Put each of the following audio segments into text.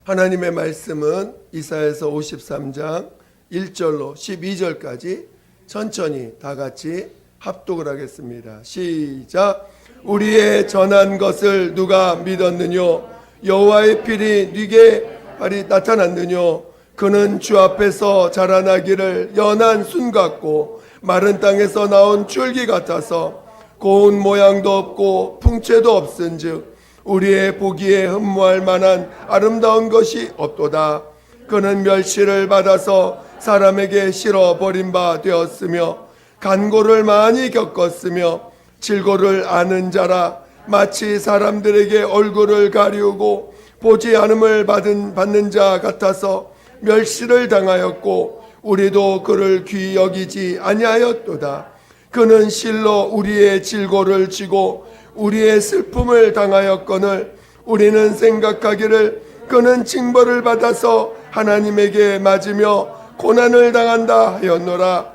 하나님의 말씀은 이사야서 53장 1절로 12절까지 천천히 다 같이 합독을 하겠습니다. 시작. 우리의 전한 것을 누가 믿었느뇨? 여호와의 필이 네게 발이 나타났느뇨? 그는 주 앞에서 자라나기를 연한 순 같고 마른 땅에서 나온 줄기 같아서 고운 모양도 없고 풍채도 없은즉 우리의 보기에 흠모할 만한 아름다운 것이 없도다. 그는 멸시를 받아서 사람에게 실어 버린 바 되었으며 간고를 많이 겪었으며 질고를 아는 자라. 마치 사람들에게 얼굴을 가리우고 보지 않음을 받는 자 같아서 멸시를 당하였고 우리도 그를 귀히 여기지 아니하였도다. 그는 실로 우리의 질고를 지고 우리의 슬픔을 당하였거늘 우리는 생각하기를 그는 징벌을 받아서 하나님에게 맞으며 고난을 당한다 하였노라.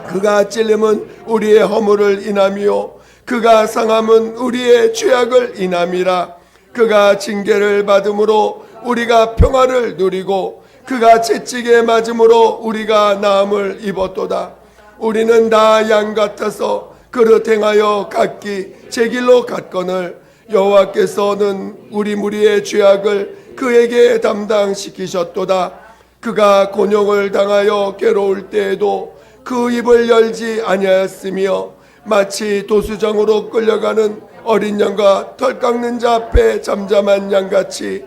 그가 찔림은 우리의 허물을 인함이요 그가 상함은 우리의 죄악을 인함이라. 그가 징계를 받음으로 우리가 평화를 누리고 그가 채찍에 맞음으로 우리가 나음을 입었도다. 우리는 다 양 같아서 그릇 행하여 각기 제 길로 갔거늘 여호와께서는 우리 무리의 죄악을 그에게 담당시키셨도다. 그가 곤욕을 당하여 괴로울 때에도 그 입을 열지 아니하였으며 마치 도수장으로 끌려가는 어린 양과 털 깎는 자 앞에 잠잠한 양같이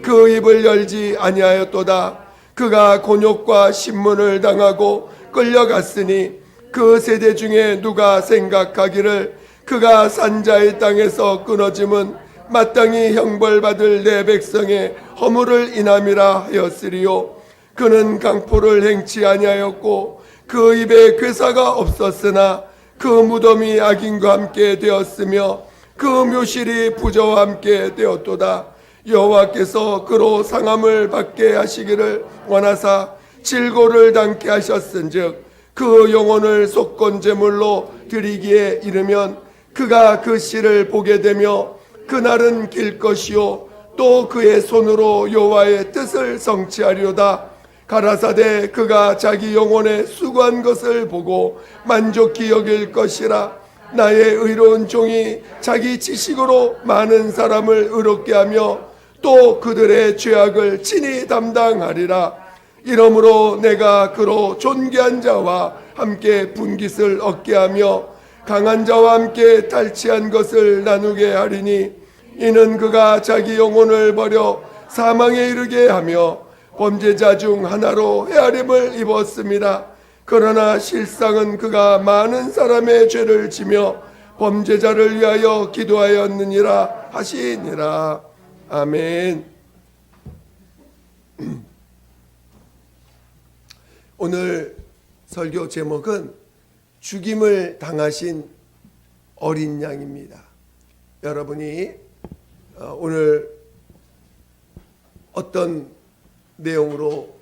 그 입을 열지 아니하였도다. 그가 곤욕과 신문을 당하고 끌려갔으니 그 세대 중에 누가 생각하기를 그가 산자의 땅에서 끊어짐은 마땅히 형벌받을 내 백성의 허물을 인함이라 하였으리요. 그는 강포를 행치 아니하였고 그 입에 괴사가 없었으나 그 무덤이 악인과 함께 되었으며 그 묘실이 부저와 함께 되었도다. 여호와께서 그로 상함을 받게 하시기를 원하사 질고를 당케 하셨은즉 그 영혼을 속건 제물로 드리기에 이르면 그가 그 씨를 보게 되며 그날은 길 것이요 또 그의 손으로 여호와의 뜻을 성취하리로다. 가라사대 그가 자기 영혼에 수고한 것을 보고 만족히 여길 것이라. 나의 의로운 종이 자기 지식으로 많은 사람을 의롭게 하며 또 그들의 죄악을 친히 담당하리라. 이러므로 내가 그로 존귀한 자와 함께 분깃을 얻게 하며 강한 자와 함께 탈취한 것을 나누게 하리니 이는 그가 자기 영혼을 버려 사망에 이르게 하며 범죄자 중 하나로 헤아림을 입었습니다. 그러나 실상은 그가 많은 사람의 죄를 지며 범죄자를 위하여 기도하였느니라 하시니라. 아멘. 오늘 설교 제목은 죽임을 당하신 어린 양입니다. 여러분이 오늘 어떤 내용으로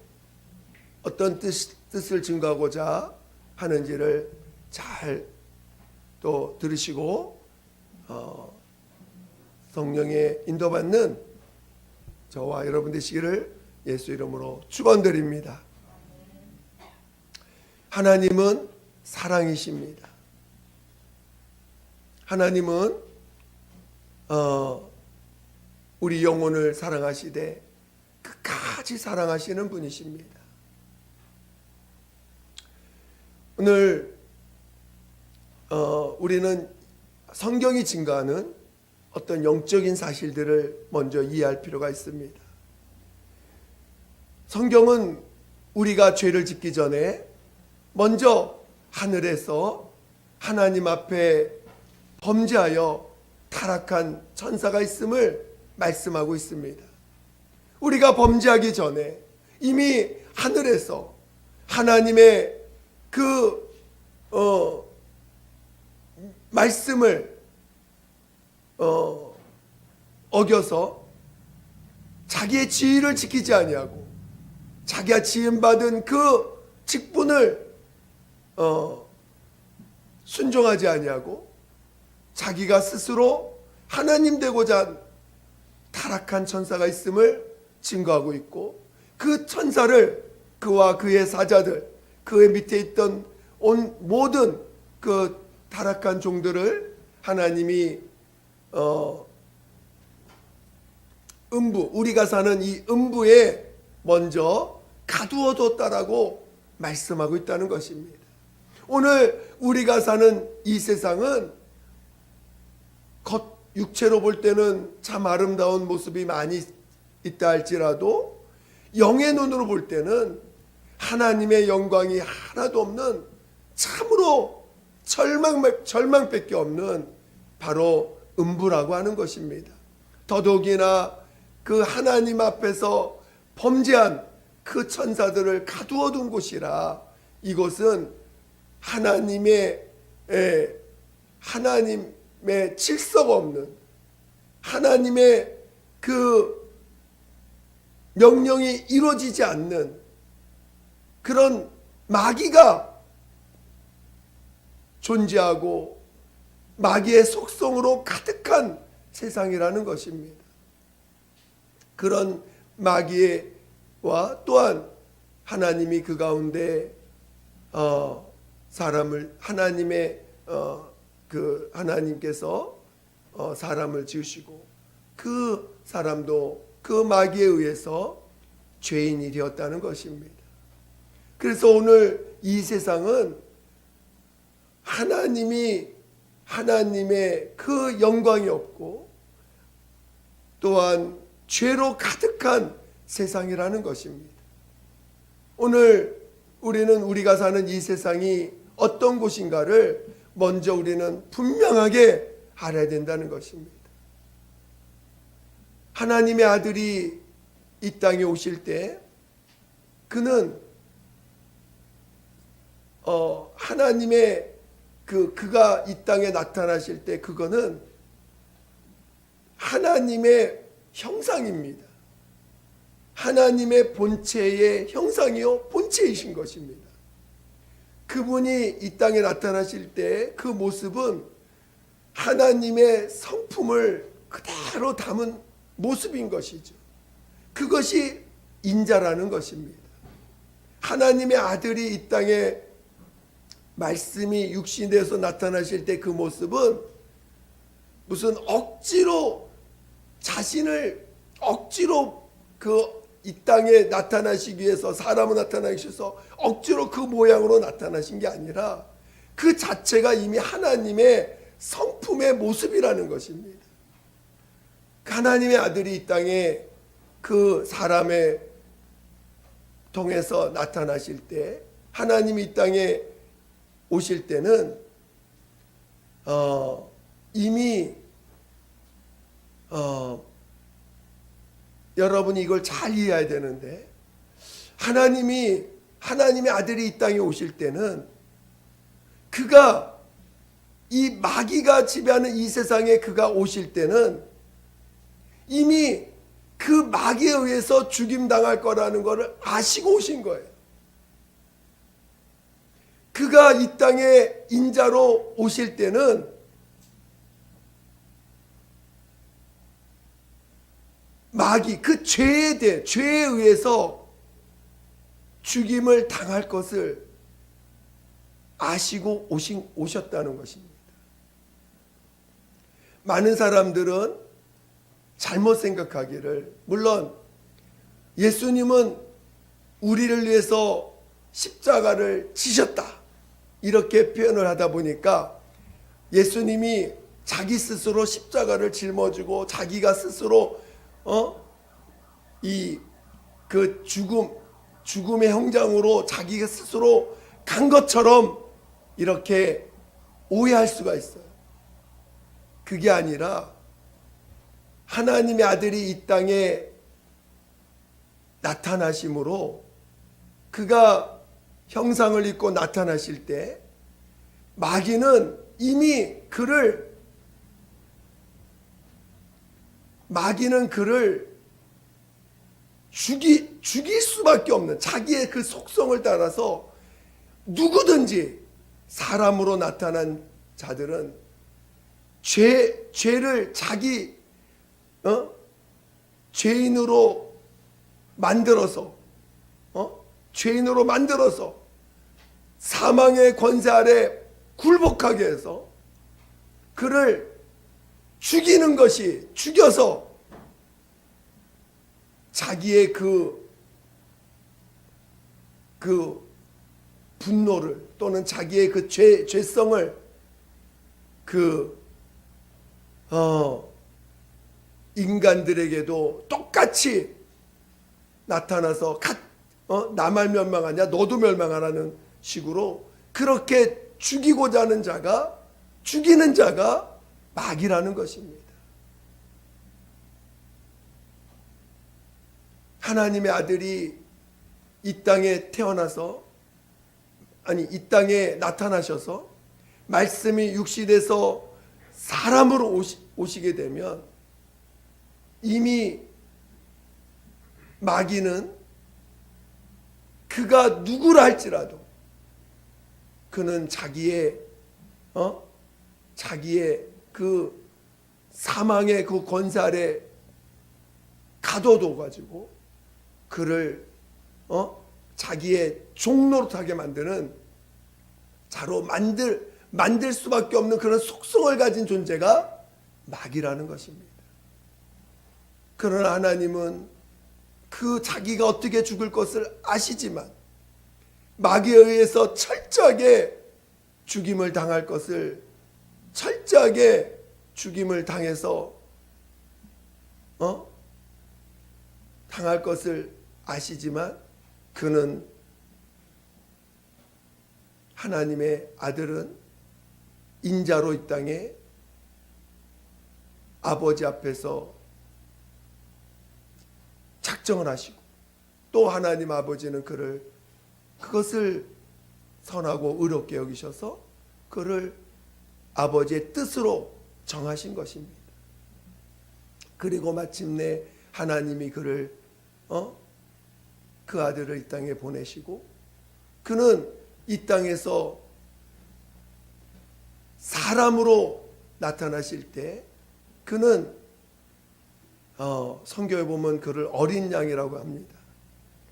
어떤 뜻을 증거하고자 하는지를 잘 또 들으시고 성령의 인도받는 저와 여러분 되시기를 예수 이름으로 축원드립니다. 하나님은 사랑이십니다. 하나님은 우리 영혼을 사랑하시되 끝까지 사랑하시는 분이십니다. 오늘 우리는 성경이 증거하는 어떤 영적인 사실들을 먼저 이해할 필요가 있습니다. 성경은 우리가 죄를 짓기 전에 먼저 하늘에서 하나님 앞에 범죄하여 타락한 천사가 있음을 말씀하고 있습니다. 우리가 범죄하기 전에 이미 하늘에서 하나님의 그 말씀을 어겨서 자기의 지위를 지키지 아니하고 자기가 지음받은 그 직분을 순종하지 아니하고 자기가 스스로 하나님 되고자 한 타락한 천사가 있음을 증거하고 있고, 그 천사를, 그와 그의 사자들, 그의 밑에 있던 온 모든 그 타락한 종들을 하나님이 음부, 우리가 사는 이 음부에 먼저 가두어뒀다라고 말씀하고 있다는 것입니다. 오늘 우리가 사는 이 세상은 겉 육체로 볼 때는 참 아름다운 모습이 많이 있다 할지라도 영의 눈으로 볼 때는 하나님의 영광이 하나도 없는, 참으로 절망밖에 없는 바로 음부라고 하는 것입니다. 더더욱이나 그 하나님 앞에서 범죄한 그 천사들을 가두어둔 곳이라, 이곳은 하나님의 질서가 없는, 하나님의 그 명령이 이루어지지 않는 그런 마귀가 존재하고 마귀의 속성으로 가득한 세상이라는 것입니다. 그런 마귀와 또한 하나님이 그 가운데 사람을, 하나님께서 사람을 지으시고, 그 사람도 그 마귀에 의해서 죄인이 되었다는 것입니다. 그래서 오늘 이 세상은 하나님의 그 영광이 없고 또한 죄로 가득한 세상이라는 것입니다. 오늘 우리는 우리가 사는 이 세상이 어떤 곳인가를 먼저 우리는 분명하게 알아야 된다는 것입니다. 하나님의 아들이 이 땅에 오실 때 그는 하나님의 그가 이 땅에 나타나실 때 그거는 하나님의 형상입니다. 하나님의 본체의 형상이요 본체이신 것입니다. 그분이 이 땅에 나타나실 때 그 모습은 하나님의 성품을 그대로 담은 모습인 것이죠. 그것이 인자라는 것입니다. 하나님의 아들이 이 땅에 말씀이 육신돼서 나타나실 때 그 모습은 무슨 억지로 자신을 억지로 이 땅에 나타나시기 위해서, 사람을 나타나기 위해서 억지로 그 모양으로 나타나신 게 아니라 그 자체가 이미 하나님의 성품의 모습이라는 것입니다. 하나님의 아들이 이 땅에 그 사람의 통해서 나타나실 때, 하나님이 이 땅에 오실 때는 이미 여러분이 이걸 잘 이해해야 되는데, 하나님의 아들이 이 땅에 오실 때는 그가 이 마귀가 지배하는 이 세상에 그가 오실 때는 이미 그 마귀에 의해서 죽임당할 거라는 것을 아시고 오신 거예요. 그가 이 땅에 인자로 오실 때는 마귀, 그 죄에 의해서 죽임을 당할 것을 아시고 오셨다는 것입니다. 많은 사람들은 잘못 생각하기를, 물론 예수님은 우리를 위해서 십자가를 지셨다 이렇게 표현을 하다 보니까 예수님이 자기 스스로 십자가를 짊어지고 자기가 스스로 그 죽음의 형장으로 자기가 스스로 간 것처럼 이렇게 오해할 수가 있어요. 그게 아니라 하나님의 아들이 이 땅에 나타나심으로, 그가 형상을 입고 나타나실 때 마귀는 이미 그를 죽일 수밖에 없는, 자기의 그 속성을 따라서 누구든지 사람으로 나타난 자들은 죄를 죄인으로 만들어서 죄인으로 만들어서 사망의 권세 아래 굴복하게 해서 그를 죽이는 것이, 죽여서 자기의 그 분노를 또는 자기의 그 죄성을 인간들에게도 똑같이 나타나서 나만 멸망하냐 너도 멸망하라는 식으로 그렇게 죽이고자 하는 자가, 죽이는 자가 마귀라는 것입니다. 하나님의 아들이 이 땅에 태어나서, 이 땅에 나타나셔서 말씀이 육신에서 사람으로 오시게 되면 이미 마귀는 그가 누구라 할지라도 그는 자기의 그 사망의 그 권세 아래 가둬둬 가지고 그를 자기의 종노릇하게 만드는, 자로 만들 수밖에 없는 그런 속성을 가진 존재가 마귀라는 것입니다. 그러나 하나님은 그 자기가 어떻게 죽을 것을 아시지만 마귀에 의해서 철저하게 죽임을 당할 것을, 철저하게 죽임을 당해서 당할 것을 아시지만 그는, 하나님의 아들은 인자로 이 땅에 아버지 앞에서 작정을 하시고 또 하나님 아버지는 그것을 선하고 의롭게 여기셔서 그를 아버지의 뜻으로 정하신 것입니다. 그리고 마침내 하나님이 그를 그 아들을 이 땅에 보내시고 그는 이 땅에서 사람으로 나타나실 때 그는 성경에 보면 그를 어린 양이라고 합니다.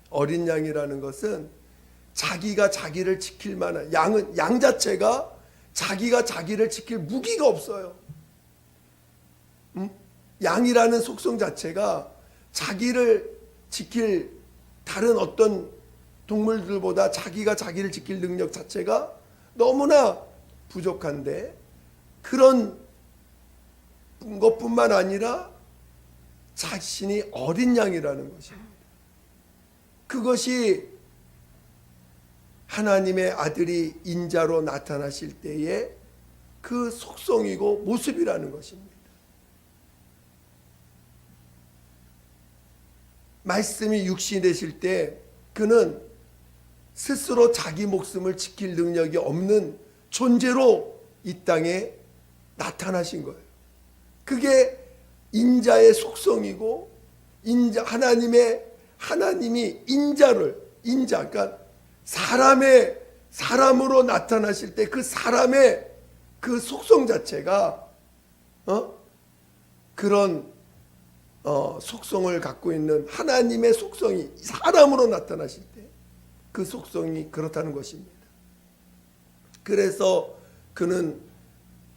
어린 양이라는 것은 자기가 자기를 지킬 만한, 양 자체가 자기가 자기를 지킬 무기가 없어요. 양이라는 속성 자체가 자기를 지킬, 다른 어떤 동물들보다 자기가 자기를 지킬 능력 자체가 너무나 부족한데, 그런 것뿐만 아니라 자신이 어린 양이라는 것입니다. 그것이 하나님의 아들이 인자로 나타나실 때의 그 속성이고 모습이라는 것입니다. 말씀이 육신이 되실 때 그는 스스로 자기 목숨을 지킬 능력이 없는 존재로 이 땅에 나타나신 거예요. 그게 인자의 속성이고, 하나님이 그러니까 사람으로 나타나실 때 그 사람의 그 속성 자체가 그런 속성을 갖고 있는 하나님의 속성이 사람으로 나타나실 때 그 속성이 그렇다는 것입니다. 그래서 그는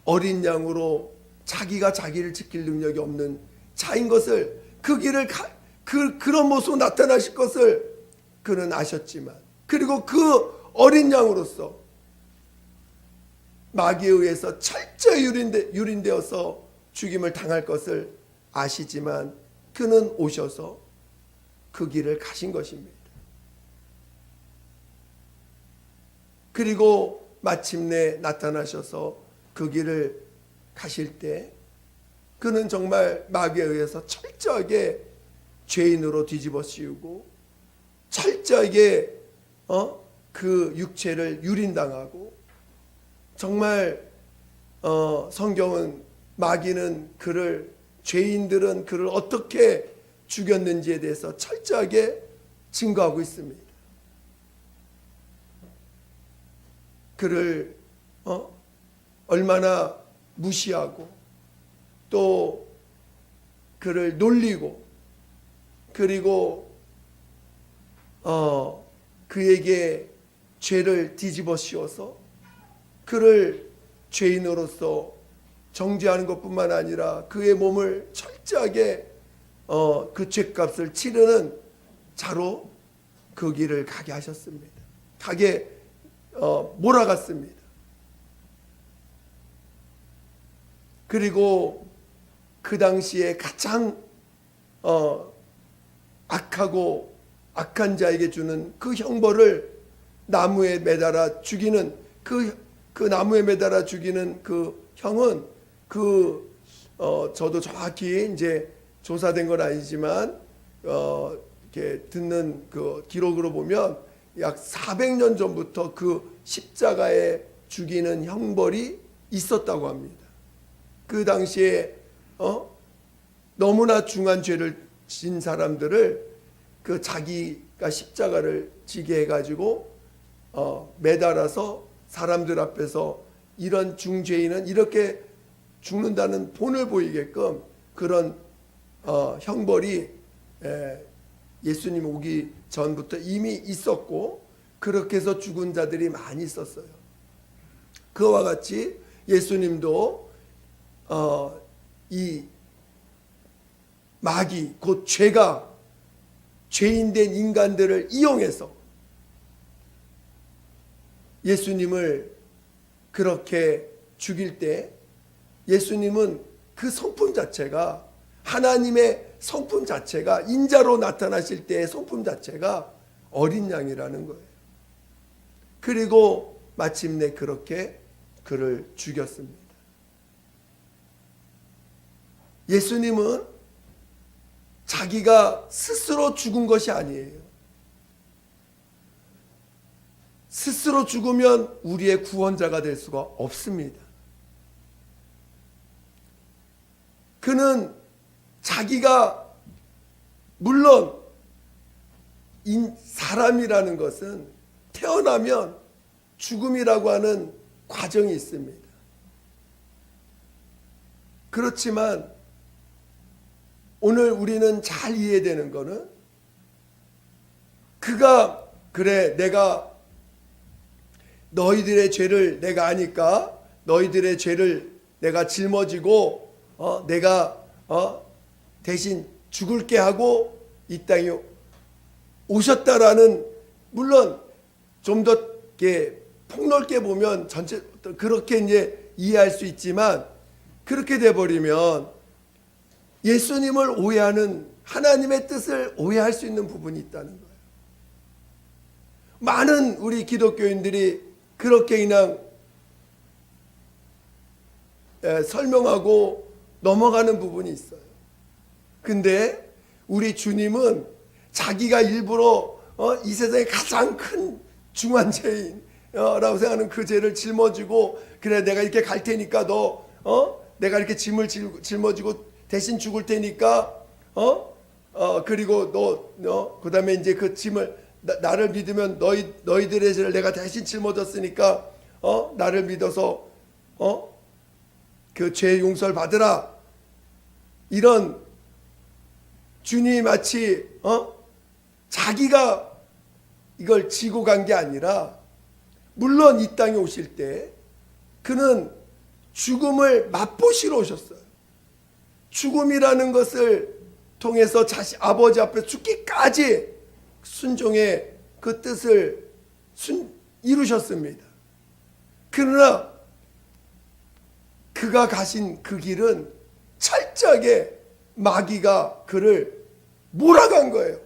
어린 양으로 자기가 자기를 지킬 능력이 없는 자인 것을, 그 길을 그런 모습으로 나타나실 것을 그는 아셨지만, 그리고 그 어린 양으로서 마귀에 의해서 철저히 유린되어서 죽임을 당할 것을 아시지만 그는 오셔서 그 길을 가신 것입니다. 그리고 마침내 나타나셔서 그 길을 가실 때 그는 정말 마귀에 의해서 철저하게 죄인으로 뒤집어 씌우고 철저하게 그 육체를 유린당하고, 정말 성경은 마귀는 죄인들은 그를 어떻게 죽였는지에 대해서 철저하게 증거하고 있습니다. 그를 얼마나 무시하고 또 그를 놀리고, 그리고 그에게 죄를 뒤집어 씌워서 그를 죄인으로서 정죄하는 것뿐만 아니라 그의 몸을 철저하게 그 죄값을 치르는 자로 그 길을 가게 하셨습니다. 가게 몰아갔습니다. 그리고 그 당시에 가장 악하고 악한 자에게 주는 그 형벌을 나무에 매달아 죽이는 그 나무에 매달아 죽이는 그 형은 저도 정확히 이제 조사된 건 아니지만 이렇게 듣는 그 기록으로 보면 약 400년 전부터 그 십자가에 죽이는 형벌이 있었다고 합니다. 그 당시에 너무나 중한 죄를 진 사람들을 그 자기가 십자가를 지게 해가지고 매달아서 사람들 앞에서 이런 중죄인은 이렇게 죽는다는 본을 보이게끔 그런 형벌이 예수님 오기 전부터 이미 있었고 그렇게 해서 죽은 자들이 많이 있었어요. 그와 같이 예수님도 이 마귀 곧 죄가 죄인된 인간들을 이용해서 예수님을 그렇게 죽일 때 예수님은 그 성품 자체가 하나님의 성품 자체가 인자로 나타나실 때의 성품 자체가 어린 양이라는 거예요. 그리고 마침내 그렇게 그를 죽였습니다. 예수님은 자기가 스스로 죽은 것이 아니에요. 스스로 죽으면 우리의 구원자가 될 수가 없습니다. 그는 자기가 물론 사람이라는 것은 태어나면 죽음이라고 하는 과정이 있습니다. 그렇지만 오늘 우리는 잘 이해되는 것은 그가 그래 내가 너희들의 죄를 내가 아니까 너희들의 죄를 내가 짊어지고 내가 대신 죽을게 하고 이 땅에 오셨다라는 물론 좀 더 폭넓게 보면 전체 그렇게 이제 이해할 수 있지만 그렇게 돼 버리면 예수님을 오해하는 하나님의 뜻을 오해할 수 있는 부분이 있다는 거예요. 많은 우리 기독교인들이 그렇게 그냥 설명하고 넘어가는 부분이 있어요. 근데 우리 주님은 자기가 일부러 이 세상에 가장 큰 중한 죄인라고 생각하는 그 죄를 жил머지고 그래 내가 이렇게 갈 테니까 너 내가 이렇게 짐을 짊어지고 대신 죽을 테니까 그리고 너 그다음에 이제 그 짐을 나를 믿으면 너희들의 죄를 내가 대신 짊어졌으니까 나를 믿어서 그 죄 용서를 받으라. 이런 주님이 마치 자기가 이걸 지고 간 게 아니라 물론 이 땅에 오실 때 그는 죽음을 맛보시러 오셨어요. 죽음이라는 것을 통해서 아버지 앞에 죽기까지 순종의 그 뜻을 이루셨습니다. 그러나 그가 가신 그 길은 철저하게 마귀가 그를 몰아간 거예요.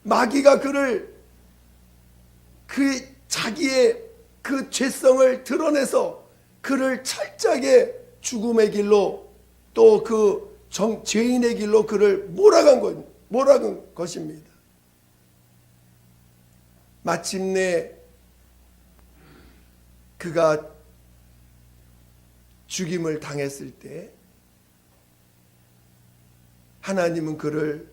마귀가 그를 그 자기의 그 죄성을 드러내서 그를 철저하게 죽음의 길로 또 그 죄인의 길로 그를 몰아간 것입니다. 마침내 그가 죽임을 당했을 때 하나님은 그를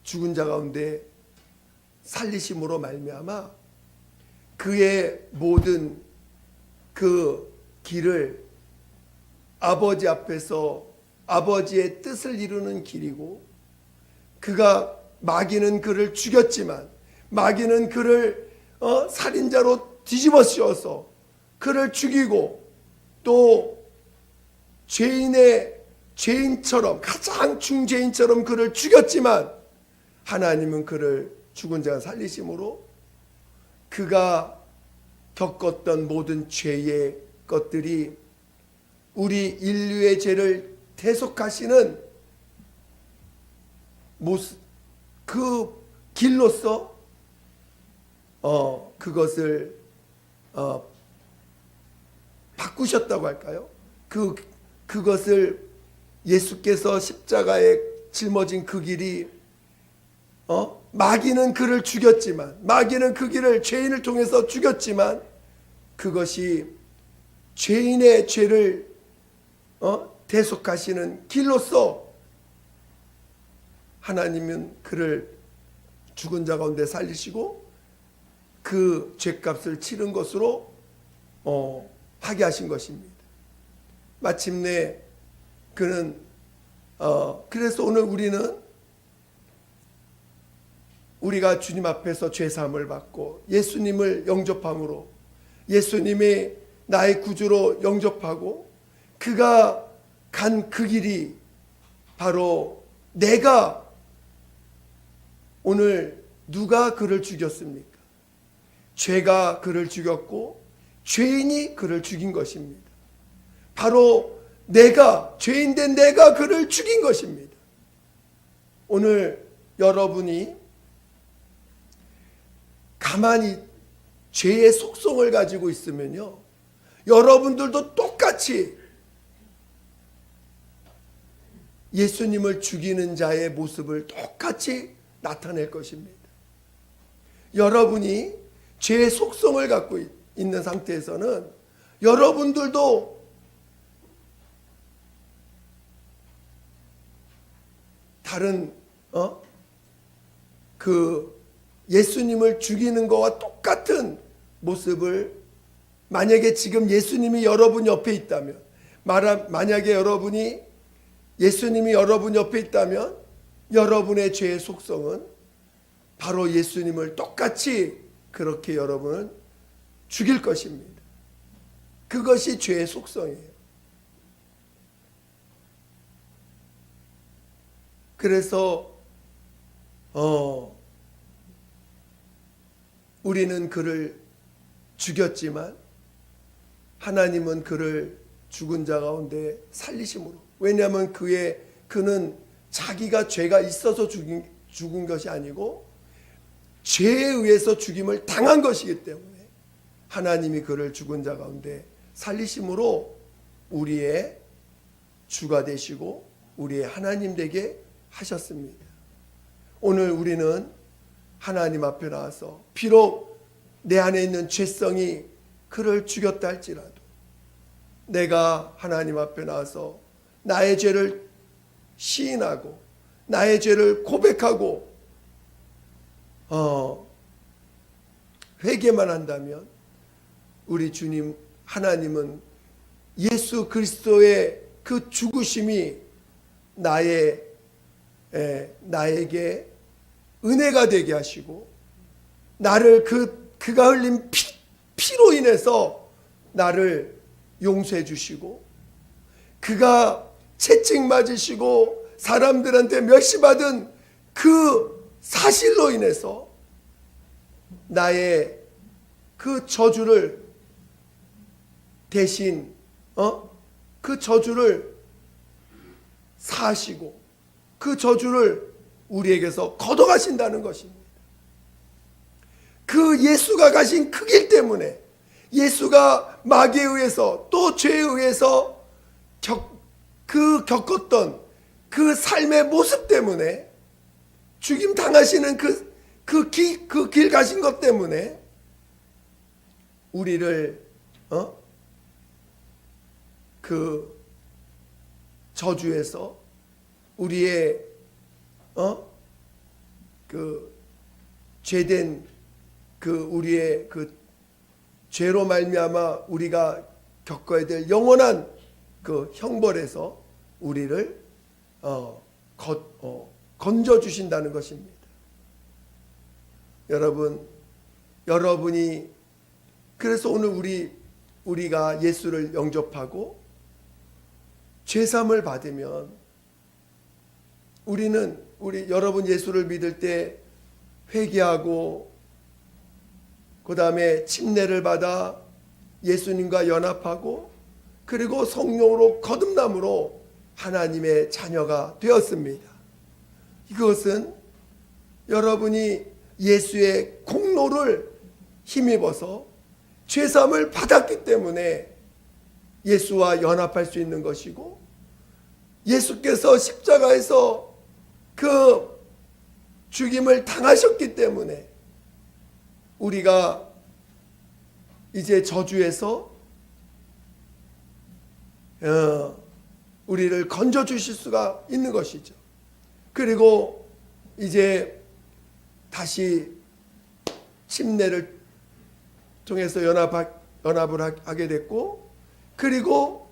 죽은 자 가운데 살리심으로 말미암아 그의 모든 그 길을 아버지 앞에서 아버지의 뜻을 이루는 길이고 그가 마귀는 그를 죽였지만 마귀는 그를 살인자로 뒤집어 씌워서 그를 죽이고 또 죄인처럼 가장 중죄인처럼 그를 죽였지만 하나님은 그를 죽은 자 살리심으로 그가 겪었던 모든 죄의 것들이 우리 인류의 죄를 대속하시는 모습, 그 길로서 그것을 바꾸셨다고 할까요? 그것을 예수께서 십자가에 짊어진 그 길이 마귀는 그를 죽였지만 마귀는 그 길을 죄인을 통해서 죽였지만 그것이 죄인의 죄를 대속하시는 길로서 하나님은 그를 죽은 자 가운데 살리시고 그 죄값을 치른 것으로 하게 하신 것입니다. 마침내 그는 그래서 오늘 우리가 주님 앞에서 죄사함을 받고 예수님을 영접함으로 예수님이 나의 구주로 영접하고 그가 간 그 길이 바로 내가 오늘 누가 그를 죽였습니까? 죄가 그를 죽였고 죄인이 그를 죽인 것입니다. 바로 내가 죄인된 내가 그를 죽인 것입니다. 오늘 여러분이 가만히 죄의 속성을 가지고 있으면요, 여러분들도 똑같이 예수님을 죽이는 자의 모습을 똑같이 나타낼 것입니다. 여러분이 죄의 속성을 갖고 있는 상태에서는 여러분들도 다른 그 예수님을 죽이는 것과 똑같은 모습을, 만약에 지금 예수님이 여러분 옆에 있다면, 만약에 예수님이 여러분 옆에 있다면 여러분의 죄의 속성은 바로 예수님을 똑같이 그렇게 여러분을 죽일 것입니다. 그것이 죄의 속성이에요. 그래서 우리는 그를 죽였지만 하나님은 그를 죽은 자 가운데 살리심으로, 왜냐하면 그는 자기가 죄가 있어서 죽은 것이 아니고 죄에 의해서 죽임을 당한 것이기 때문에 하나님이 그를 죽은 자 가운데 살리심으로 우리의 주가 되시고 우리의 하나님 되게 하셨습니다. 오늘 우리는 하나님 앞에 나와서 비록 내 안에 있는 죄성이 그를 죽였다 할지라도 내가 하나님 앞에 나와서 나의 죄를 시인하고 나의 죄를 고백하고 회개만 한다면 우리 주님 하나님은 예수 그리스도의 그 죽으심이 나에게 은혜가 되게 하시고 나를 그가 흘린 피로 인해서 나를 용서해 주시고 그가 채찍 맞으시고 사람들한테 멸시받은 그 사실로 인해서 나의 그 저주를 대신 그 저주를 사하시고 그 저주를 우리에게서 걷어가신다는 것입니다. 그 예수가 가신 그 길 때문에, 예수가 마귀에 의해서 또 죄에 의해서 겪었던 그 삶의 모습 때문에, 죽임 당하시는 그 길 가신 것 때문에 우리를 그 저주에서 우리의 그 죄된 우리의 그 죄로 말미암아 우리가 겪어야 될 영원한 그 형벌에서 우리를 건져 주신다는 것입니다. 여러분이 그래서 오늘 우리가 예수를 영접하고 죄사함을 받으면 여러분 예수를 믿을 때 회개하고 그 다음에 침례를 받아 예수님과 연합하고 그리고 성령으로 거듭남으로 하나님의 자녀가 되었습니다. 이것은 여러분이 예수의 공로를 힘입어서 죄사함을 받았기 때문에 예수와 연합할 수 있는 것이고, 예수께서 십자가에서 그 죽임을 당하셨기 때문에 우리가 이제 저주에서 우리를 건져 주실 수가 있는 것이죠. 그리고 이제 다시 침례를 통해서 연합을 하게 됐고, 그리고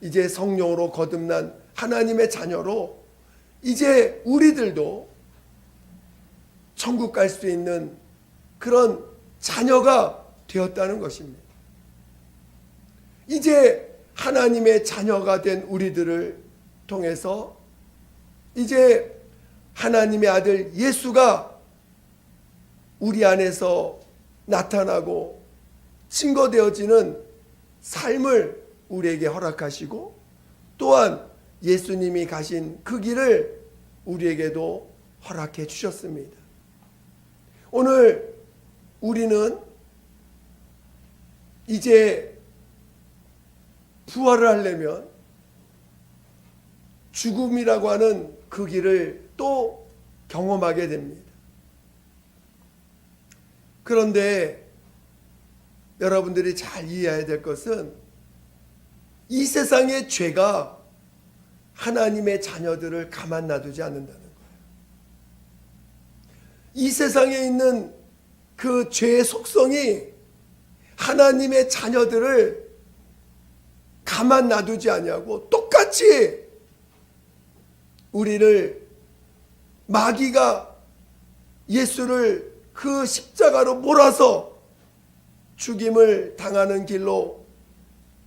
이제 성령으로 거듭난 하나님의 자녀로 이제 우리들도 천국 갈 수 있는 그런 자녀가 되었다는 것입니다. 이제 하나님의 자녀가 된 우리들을 통해서 이제 하나님의 아들 예수가 우리 안에서 나타나고 증거되어지는 삶을 우리에게 허락하시고, 또한 예수님이 가신 그 길을 우리에게도 허락해 주셨습니다. 오늘 우리는 이제 부활을 하려면 죽음이라고 하는 그 길을 또 경험하게 됩니다. 그런데 여러분들이 잘 이해해야 될 것은 이 세상의 죄가 하나님의 자녀들을 가만 놔두지 않는다는 거예요. 이 세상에 있는 그 죄의 속성이 하나님의 자녀들을 가만 놔두지 아니하고 똑같이 우리를 마귀가 예수를 그 십자가로 몰아서 죽임을 당하는 길로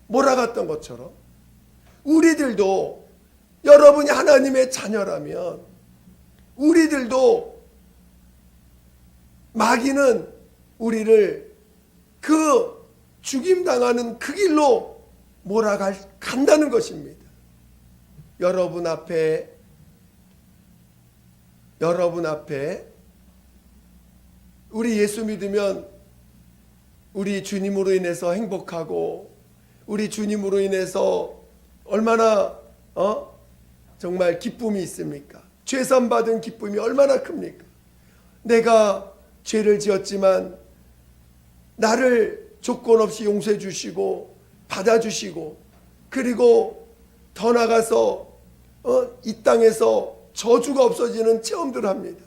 몰아갔던 것처럼 우리들도, 여러분이 하나님의 자녀라면 우리들도 마귀는 우리를 그 죽임당하는 그 길로 몰아간다는 것입니다. 여러분 앞에 우리 예수 믿으면 우리 주님으로 인해서 행복하고, 우리 주님으로 인해서 얼마나 정말 기쁨이 있습니까? 죄산 받은 기쁨이 얼마나 큽니까? 내가 죄를 지었지만 나를 조건 없이 용서해 주시고 받아주시고, 그리고 더 나가서 이 땅에서 저주가 없어지는 체험들을 합니다.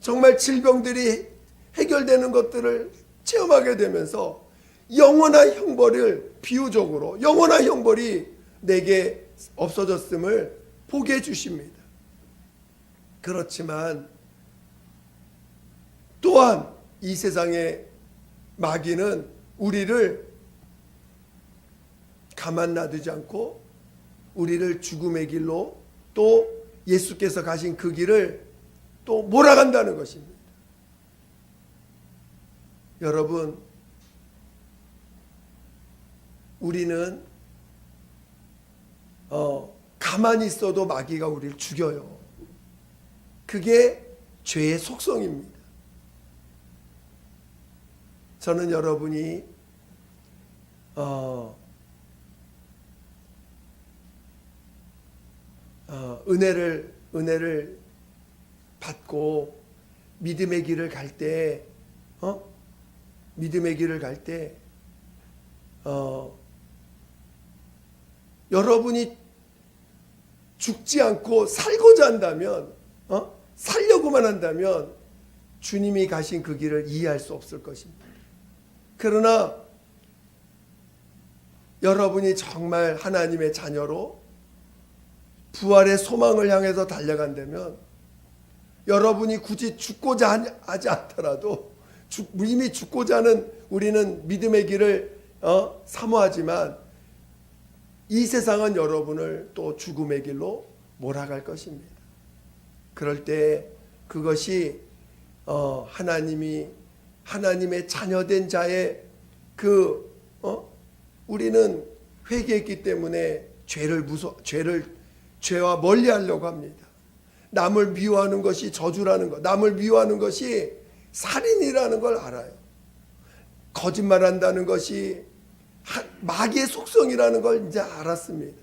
정말 질병들이 해결되는 것들을 체험하게 되면서 영원한 형벌을, 비유적으로 영원한 형벌이 내게 없어졌음을 보게 해주십니다. 그렇지만 또한 이 세상의 마귀는 우리를 가만 놔두지 않고 우리를 죽음의 길로, 또 예수께서 가신 그 길을 또 몰아간다는 것입니다. 여러분, 우리는 가만히 있어도 마귀가 우리를 죽여요. 그게 죄의 속성입니다. 저는 여러분이 은혜를 받고 믿음의 길을 갈 때, 여러분이 죽지 않고 살고자 한다면, 살려고만 한다면 주님이 가신 그 길을 이해할 수 없을 것입니다. 그러나 여러분이 정말 하나님의 자녀로 부활의 소망을 향해서 달려간다면 여러분이 굳이 죽고자 하지 않더라도 이미 죽고자 하는 우리는 믿음의 길을 사모하지만 이 세상은 여러분을 또 죽음의 길로 몰아갈 것입니다. 그럴 때 그것이 하나님의 자녀된 자의 우리는 회개했기 때문에 죄와 멀리하려고 합니다. 남을 미워하는 것이 저주라는 것, 남을 미워하는 것이 살인이라는 걸 알아요. 거짓말한다는 것이 마귀의 속성이라는 걸 이제 알았습니다.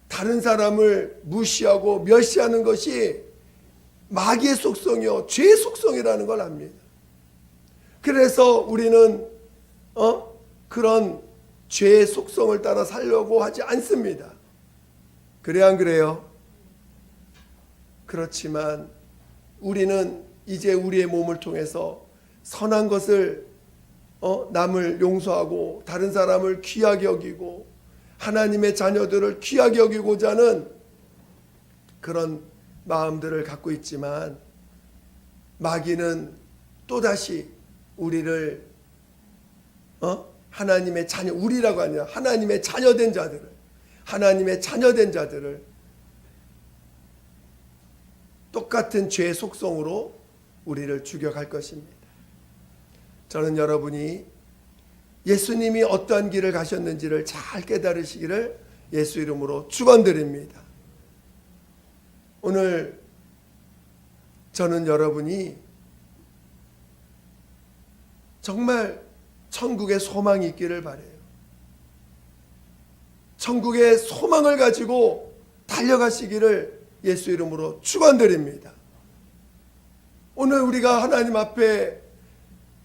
다른 사람을 무시하고 멸시하는 것이 마귀의 속성이요, 죄의 속성이라는 걸 압니다. 그래서 우리는 그런 죄의 속성을 따라 살려고 하지 않습니다. 그래야 안 그래요? 그렇지만 우리는 이제 우리의 몸을 통해서 선한 것을 남을 용서하고 다른 사람을 귀하게 여기고 하나님의 자녀들을 귀하게 여기고자 하는 그런 마음들을 갖고 있지만 마귀는 또다시 우리를 하나님의 자녀, 우리라고 아니라 하나님의 자녀된 자들을 똑같은 죄의 속성으로 우리를 죽여갈 것입니다. 저는 여러분이 예수님이 어떠한 길을 가셨는지를 잘 깨달으시기를 예수 이름으로 축원드립니다. 오늘 저는 여러분이 정말 천국에 소망이 있기를 바라요. 천국의 소망을 가지고 달려가시기를 예수 이름으로 축원드립니다. 오늘 우리가 하나님 앞에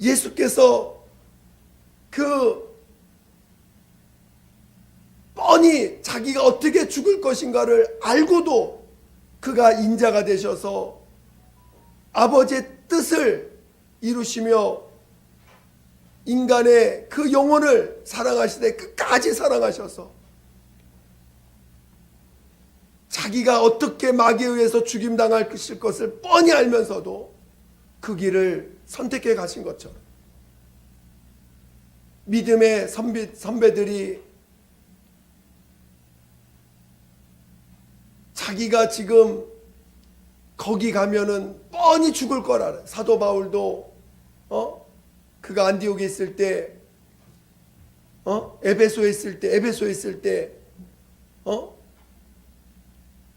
예수께서 뻔히 자기가 어떻게 죽을 것인가를 알고도 그가 인자가 되셔서 아버지의 뜻을 이루시며 인간의 그 영혼을 사랑하시되 끝까지 사랑하셔서 자기가 어떻게 마귀에 의해서 죽임당할 것을 뻔히 알면서도 그 길을 선택해 가신 것처럼 믿음의 선배들이 자기가 지금 거기 가면은 뻔히 죽을 걸 알아요. 사도 바울도 그가 안디옥에 있을 때 에베소에 있을 때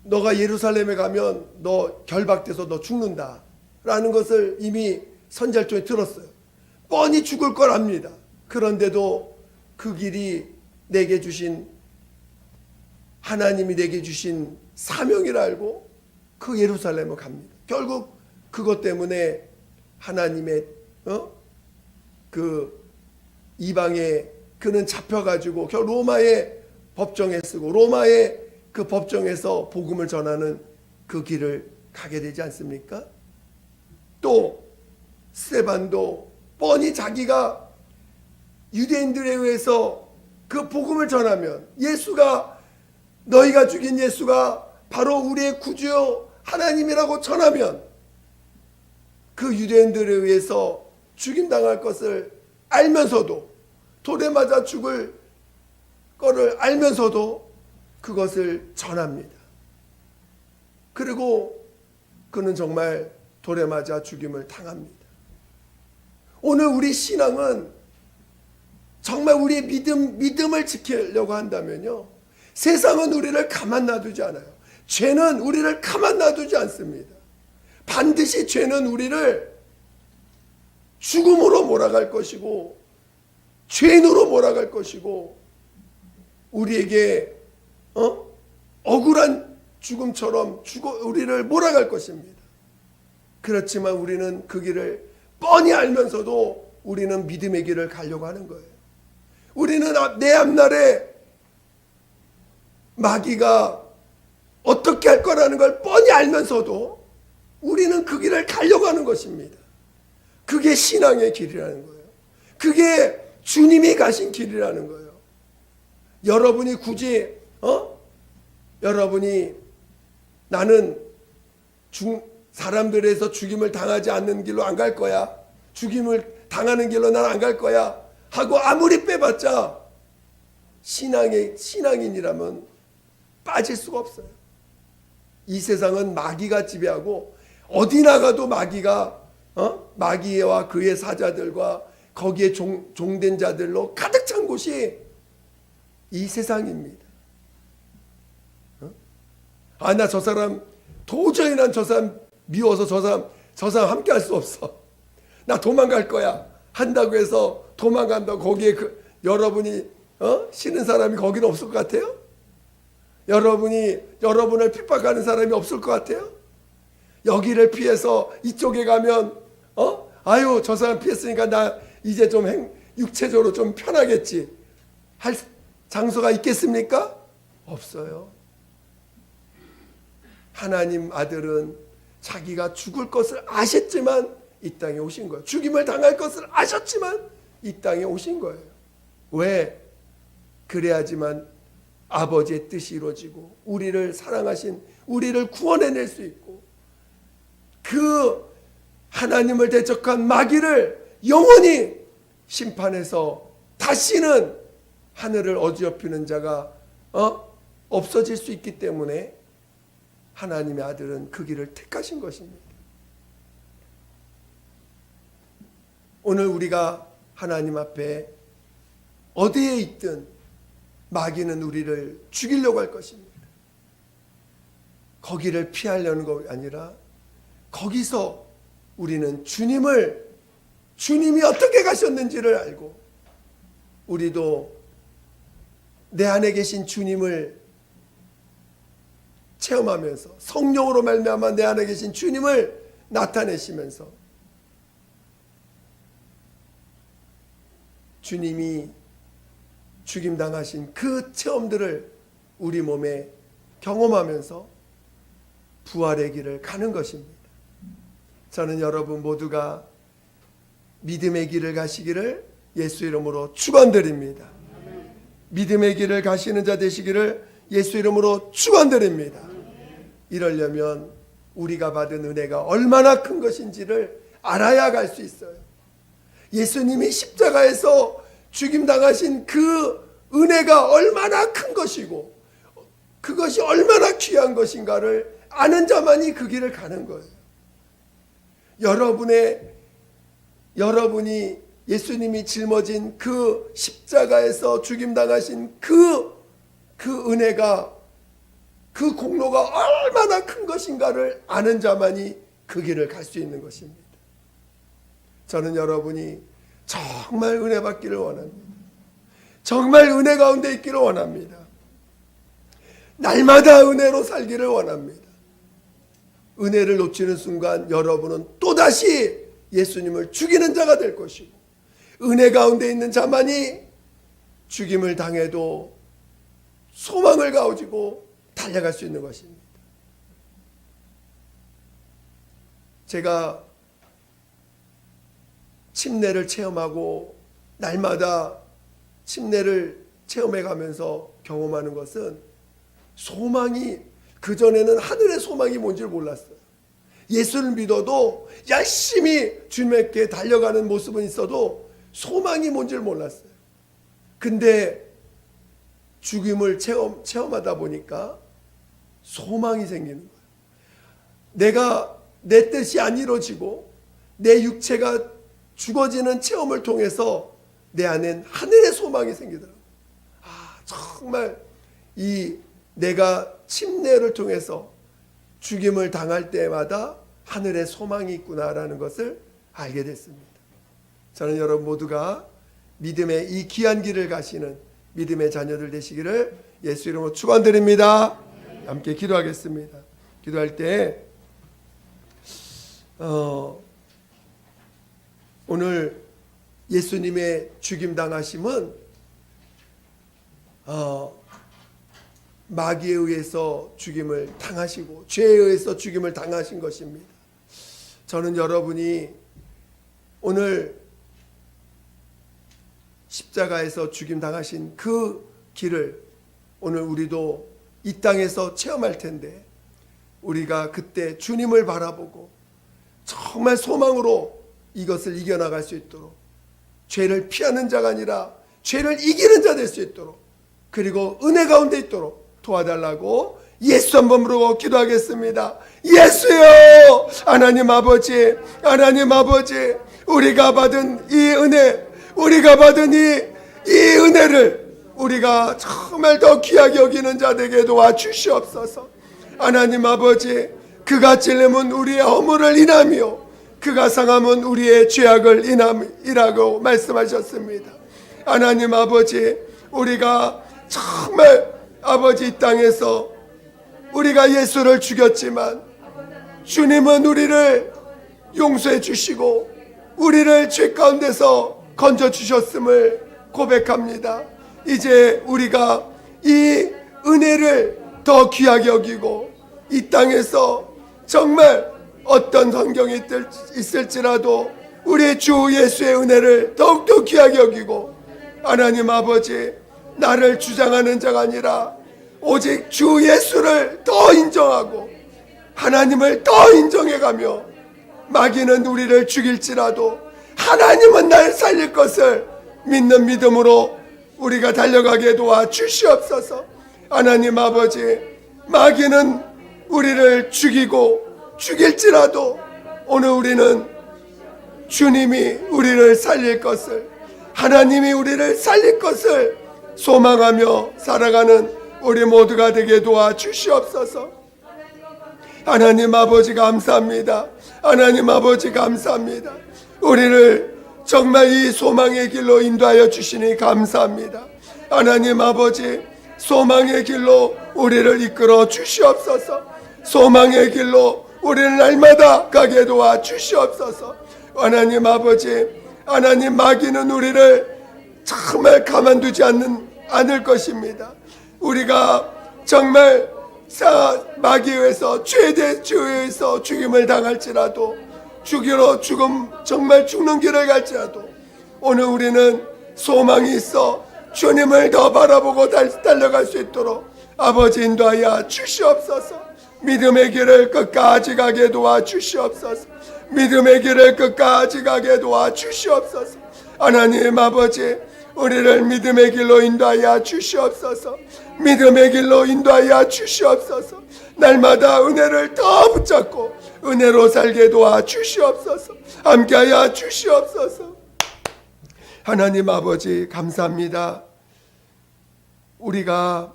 너가 예루살렘에 가면 너 결박돼서 너 죽는다 라는 것을 이미 선지자 쪽에 들었어요. 뻔히 죽을 걸 압니다. 그런데도 그 길이 내게 주신 하나님이 내게 주신 사명이라 알고 그 예루살렘을 갑니다. 결국 그것 때문에 하나님의 그 이방에 그는 잡혀가지고 결국 로마의 법정에 쓰고 로마의 그 법정에서 복음을 전하는 그 길을 가게 되지 않습니까? 또 스데반도 뻔히 자기가 유대인들에 의해서 그 복음을 전하면 예수가 너희가 죽인 예수가 바로 우리의 구주요 하나님이라고 전하면 그 유대인들에 의해서 죽임당할 것을 알면서도 돌에 맞아 죽을 거를 알면서도 그것을 전합니다. 그리고 그는 정말 돌에 맞아 죽임을 당합니다. 오늘 우리 신앙은 정말 우리의 믿음을 지키려고 한다면요, 세상은 우리를 가만 놔두지 않아요. 죄는 우리를 가만 놔두지 않습니다. 반드시 죄는 우리를 죽음으로 몰아갈 것이고 죄인으로 몰아갈 것이고 우리에게 억울한 죽음처럼 우리를 몰아갈 것입니다. 그렇지만 우리는 그 길을 뻔히 알면서도 우리는 믿음의 길을 가려고 하는 거예요. 우리는 내 앞날에 마귀가 어떻게 할 거라는 걸 뻔히 알면서도 우리는 그 길을 가려고 하는 것입니다. 그게 신앙의 길이라는 거예요. 그게 주님이 가신 길이라는 거예요. 여러분이 굳이 여러분이 나는 사람들에서 죽임을 당하지 않는 길로 안 갈 거야, 죽임을 당하는 길로 난 안 갈 거야 하고 아무리 빼봤자 신앙인이라면 빠질 수가 없어요. 이 세상은 마귀가 지배하고 어디 나가도 마귀와 그의 사자들과 거기에 종된 자들로 가득 찬 곳이 이 세상입니다. 나 저 사람 도저히 난 저 사람 미워서 저 사람 함께 할 수 없어, 나 도망갈 거야 한다고 해서 도망간다고 거기에 여러분이 싫은 사람이 거기는 없을 것 같아요? 여러분을 핍박하는 사람이 없을 것 같아요? 여기를 피해서 이쪽에 가면 아유 저 사람 피했으니까 나 이제 좀 육체적으로 좀 편하겠지 할 장소가 있겠습니까? 없어요. 하나님 아들은 자기가 죽을 것을 아셨지만 이 땅에 오신 거예요. 죽임을 당할 것을 아셨지만 이 땅에 오신 거예요. 왜? 그래야지만 아버지의 뜻이 이루어지고 우리를 사랑하신 우리를 구원해낼 수 있고 그 하나님을 대적한 마귀를 영원히 심판해서 다시는 하늘을 어지럽히는 자가 없어질 수 있기 때문에 하나님의 아들은 그 길을 택하신 것입니다. 오늘 우리가 하나님 앞에 어디에 있든 마귀는 우리를 죽이려고 할 것입니다. 거기를 피하려는 것이 아니라 거기서 우리는 주님이 어떻게 가셨는지를 알고 우리도 내 안에 계신 주님을 체험하면서 성령으로 말미암아 내 안에 계신 주님을 나타내시면서 주님이 죽임당하신 그 체험들을 우리 몸에 경험하면서 부활의 길을 가는 것입니다. 저는 여러분 모두가 믿음의 길을 가시기를 예수 이름으로 축원드립니다. 믿음의 길을 가시는 자 되시기를 예수 이름으로 축원드립니다. 이러려면 우리가 받은 은혜가 얼마나 큰 것인지를 알아야 갈 수 있어요. 예수님이 십자가에서 죽임당하신 그 은혜가 얼마나 큰 것이고 그것이 얼마나 귀한 것인가를 아는 자만이 그 길을 가는 거예요. 여러분이 예수님이 짊어진 그 십자가에서 죽임당하신 그 은혜가 그 공로가 얼마나 큰 것인가를 아는 자만이 그 길을 갈 수 있는 것입니다. 저는 여러분이 정말 은혜 받기를 원합니다. 정말 은혜 가운데 있기를 원합니다. 날마다 은혜로 살기를 원합니다. 은혜를 놓치는 순간 여러분은 또다시 예수님을 죽이는 자가 될 것이고 은혜 가운데 있는 자만이 죽임을 당해도 소망을 가지고 달려갈 수 있는 것입니다. 제가 침례를 체험하고 날마다 침례를 체험해 가면서 경험하는 것은 소망이, 그전에는 하늘의 소망이 뭔지 몰랐어요. 예수를 믿어도 열심히 주님께 달려가는 모습은 있어도 소망이 뭔지를 몰랐어요. 근데 죽임을 체험하다 보니까 소망이 생기는 거예요. 내 뜻이 안 이루어지고 내 육체가 죽어지는 체험을 통해서 내 안엔 하늘의 소망이 생기더라고요. 정말 내가 침례를 통해서 죽임을 당할 때마다 하늘의 소망이 있구나라는 것을 알게 됐습니다. 저는 여러분 모두가 믿음의 이 귀한 길을 가시는 믿음의 자녀들 되시기를 예수 이름으로 축원드립니다. 함께 기도하겠습니다. 기도할 때 오늘 예수님의 죽임당하심은 마귀에 의해서 죽임을 당하시고 죄에 의해서 죽임을 당하신 것입니다. 저는 여러분이 오늘 십자가에서 죽임당하신 그 길을 오늘 우리도 이 땅에서 체험할 텐데 우리가 그때 주님을 바라보고 정말 소망으로 이것을 이겨나갈 수 있도록, 죄를 피하는 자가 아니라 죄를 이기는 자 될 수 있도록, 그리고 은혜 가운데 있도록 도와달라고 예수 한번 부르고 기도하겠습니다. 예수여, 하나님 아버지, 하나님 아버지, 우리가 받은 이 은혜, 우리가 받은 이 은혜를 우리가 정말 더 귀하게 여기는 자 되게 도와주시옵소서. 하나님 아버지, 그가 찔림은 우리의 허물을 인하며 그가 상함은 우리의 죄악을 인함이라고 말씀하셨습니다. 하나님 아버지, 우리가 정말 아버지 이 땅에서 우리가 예수를 죽였지만 주님은 우리를 용서해 주시고 우리를 죄 가운데서 건져 주셨음을 고백합니다. 이제 우리가 이 은혜를 더 귀하게 여기고 이 땅에서 정말 어떤 환경이 있을지라도 우리 주 예수의 은혜를 더욱더 귀하게 여기고, 하나님 아버지, 나를 주장하는 자가 아니라 오직 주 예수를 더 인정하고 하나님을 더 인정해가며, 마귀는 우리를 죽일지라도 하나님은 날 살릴 것을 믿는 믿음으로 우리가 달려가게 도와주시옵소서. 하나님 아버지, 마귀는 우리를 죽이고 죽일지라도 오늘 우리는 주님이 우리를 살릴 것을, 하나님이 우리를 살릴 것을 소망하며 살아가는 우리 모두가 되게 도와주시옵소서. 하나님 아버지 감사합니다. 하나님 아버지 감사합니다. 우리를 정말 이 소망의 길로 인도하여 주시니 감사합니다. 하나님 아버지, 소망의 길로 우리를 이끌어 주시옵소서. 소망의 길로 우리를 날마다 가게 도와주시옵소서. 하나님 아버지, 하나님, 마귀는 우리를 정말 가만두지 않을 것입니다. 우리가 정말 마귀에 의해서 죄에 의해서 죽임을 당할지라도, 정말 죽는 길을 갈지라도 오늘 우리는 소망이 있어 주님을 더 바라보고 달려갈 수 있도록 아버지 인도하여 주시옵소서. 믿음의 길을 끝까지 가게 도와주시옵소서. 믿음의 길을 끝까지 가게 도와주시옵소서. 하나님 아버지, 우리를 믿음의 길로 인도하여 주시옵소서. 믿음의 길로 인도하여 주시옵소서. 날마다 은혜를 더 붙잡고 은혜로 살게 도와주시옵소서. 함께하여 주시옵소서. 하나님 아버지 감사합니다. 우리가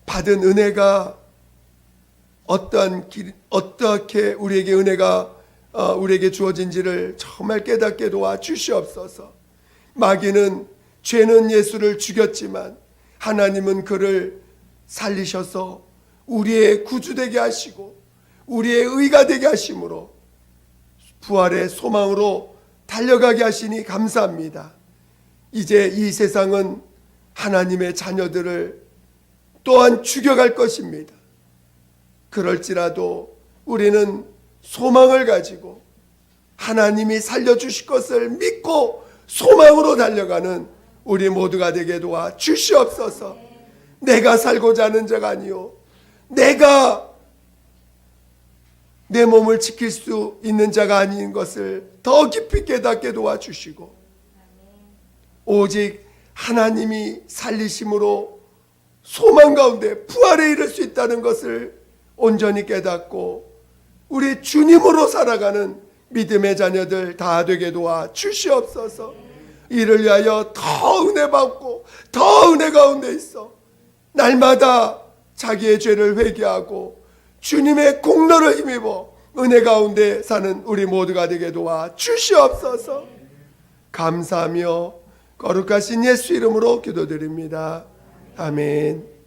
받은 은혜가 어떻게 우리에게 은혜가 우리에게 주어진지를 정말 깨닫게 도와주시옵소서. 마귀는, 죄는 예수를 죽였지만 하나님은 그를 살리셔서 우리의 구주되게 하시고 우리의 의가 되게 하심으로 부활의 소망으로 달려가게 하시니 감사합니다. 이제 이 세상은 하나님의 자녀들을 또한 죽여갈 것입니다. 그럴지라도 우리는 소망을 가지고 하나님이 살려주실 것을 믿고 소망으로 달려가는 우리 모두가 되게 도와 주시옵소서. 내가 살고자 하는 자가 아니요, 내가 내 몸을 지킬 수 있는 자가 아닌 것을 더 깊이 깨닫게 도와주시고, 오직 하나님이 살리심으로 소망 가운데 부활에 이를 수 있다는 것을 온전히 깨닫고 우리 주님으로 살아가는 믿음의 자녀들 다 되게 도와 주시옵소서. 이를 위하여 더 은혜 받고 더 은혜 가운데 있어 날마다 자기의 죄를 회개하고 주님의 공로를 힘입어 은혜 가운데 사는 우리 모두가 되게 도와 주시옵소서. 감사하며 거룩하신 예수 이름으로 기도드립니다. 아멘.